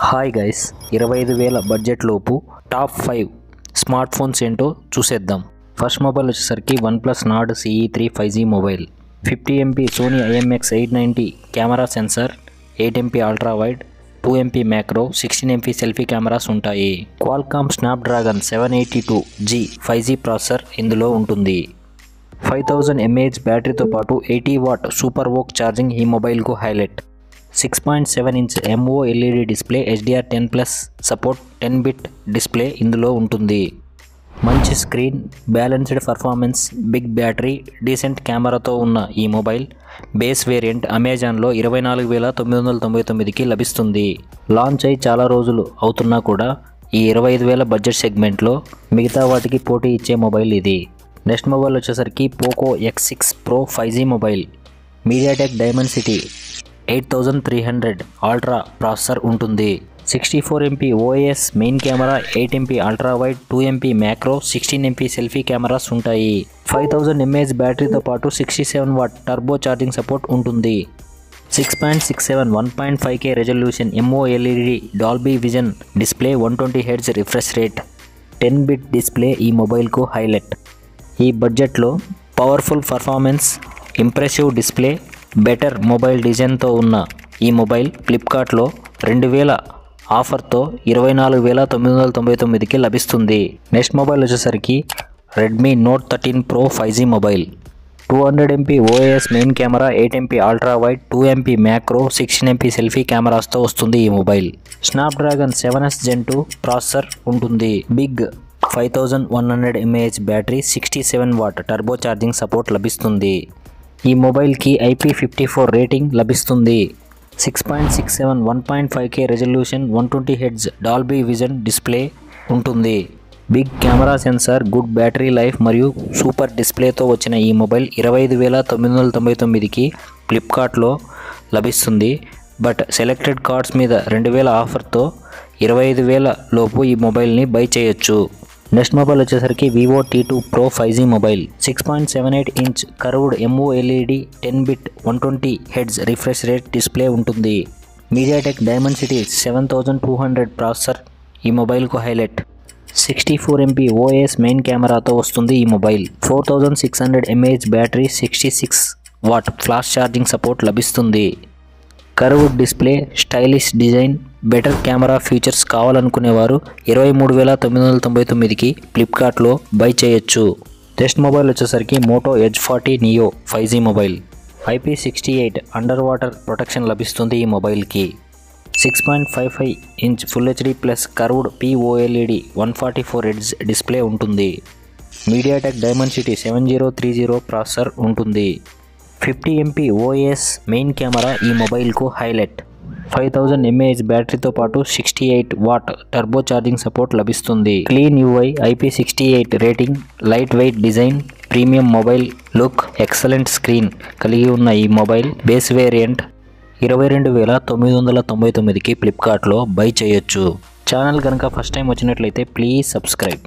Hi guys, 25,000 budget లోపు top 5 smart phones ఏంటో చూసేద్దాం. ఫస్ట్ మొబైల్ వచ్చేసరికి OnePlus Nord CE3 5G mobile. 50 MP Sony IMX890 camera sensor, 8 MP ultra wide, 2 MP macro, 16 MP selfie cameras ఉంటాయి. Qualcomm Snapdragon 782G 5G processor ఇందులో ఉంటుంది. 5000 mAh బ్యాటరీతో పాటు 80 what super woke charging ఈ మొబైల్కు highlight. 6.7 inch MOLED display, HDR10+ support, 10-బిట్ display ఇందులో ఉంటుంది. మంచి screen, balanced performance, big battery, decent కెమెరాతో ఉన్న ఈ మొబైల్ బేస్ వేరియంట్ అమెజాన్లో 24,999కి లభిస్తుంది. లాంచ్ అయి చాలా రోజులు అవుతున్నా కూడా ఈ 25,000 బడ్జెట్ సెగ్మెంట్లో మిగతా వాటికి పోటీ ఇచ్చే మొబైల్ ఇది. నెక్స్ట్ మొబైల్ వచ్చేసరికి Poco X6 Pro 5G mobile. MediaTek Dimensity 8300 ultra processor ఉంటుంది. 64 MP OIS main camera, 8 MP ultra wide, 2 MP macro, 16 MP selfie cameras ఉంటాయి. 5000 mAh బ్యాటరీతో పాటు 67 వాట్ టర్బో ఛార్జింగ్ సపోర్ట్ ఉంటుంది. 6.67 1.5K resolution MOLED Dolby vision display, 120 Hz refresh rate, 10-బిట్ display ఈ మొబైల్కు highlight. ఈ బడ్జెట్లో powerful performance, impressive display, better mobile డిజైన్తో ఉన్న ఈ మొబైల్ ఫ్లిప్కార్ట్లో 2000 ఆఫర్తో 24,999కి లభిస్తుంది. నెక్స్ట్ మొబైల్ వచ్చేసరికి Redmi Note 13 Pro 5G mobile. 200 MP OIS main camera, 8 MP ultra wide, 2 MP macro, 16 MP selfie కెమెరాస్తో వస్తుంది ఈ mobile. Snapdragon 7S Gen 2 processor ఉంటుంది. Big 5100 mAh battery, 67 watt turbo charging support లభిస్తుంది. ఈ మొబైల్కి IP54 రేటింగ్ లభిస్తుంది. 6.67 1.5K resolution, 120 Hz Dolby vision display ఉంటుంది. Big camera sensor, good battery life మరియు సూపర్ డిస్ప్లేతో వచ్చిన ఈ మొబైల్ 25,999కి ఫ్లిప్కార్ట్లో లభిస్తుంది. బట్ సెలెక్టెడ్ కార్డ్స్ మీద 2000 ఆఫర్తో 25,000 లోపు ఈ మొబైల్ని బై చేయొచ్చు. నెక్స్ట్ మొబైల్ వచ్చేసరికి Vivo T2 Pro 5G mobile. 6.78 inch curved MOLED 10-బిట్ 120 Hz refresh rate display ఉంటుంది. మీడియాటెక్ డైమెన్సిటీ 7200 ప్రాసెసర్ ఈ మొబైల్కు హైలైట్. 64 MP OIS మెయిన్ కెమెరాతో వస్తుంది ఈ mobile. 4600 mAh battery, 66 watt flash charging support లభిస్తుంది. Curved display, stylish design, better camera features కావాలనుకునేవారు 23,999కి ఫ్లిప్కార్ట్లో బై చేయొచ్చు. నెక్స్ట్ మొబైల్ వచ్చేసరికి Moto Edge 40 Neo 5G mobile. IP68 under water protection లభిస్తుంది ఈ మొబైల్కి. 6.55 inch full HD plus curved POLED 144 Hz display ఉంటుంది. మీడియాటెక్ డైమెన్సిటీ 7030 ప్రాసెసర్ ఉంటుంది. 50 MP OIS మెయిన్ కెమెరా ఈ మొబైల్కు హైలైట్. 5000 mAh బ్యాటరీతో పాటు 68 వాట్ టర్బో ఛార్జింగ్ సపోర్ట్ లభిస్తుంది. Clean UI, IP68 rating, light weight design, premium mobile look, excellent screen కలిగి ఉన్న ఈ mobile base variant 22,999కి ఫ్లిప్కార్ట్లో బై చేయొచ్చు. ఛానల్ కనుక ఫస్ట్ టైం వచ్చినట్లయితే ప్లీజ్ సబ్స్క్రైబ్.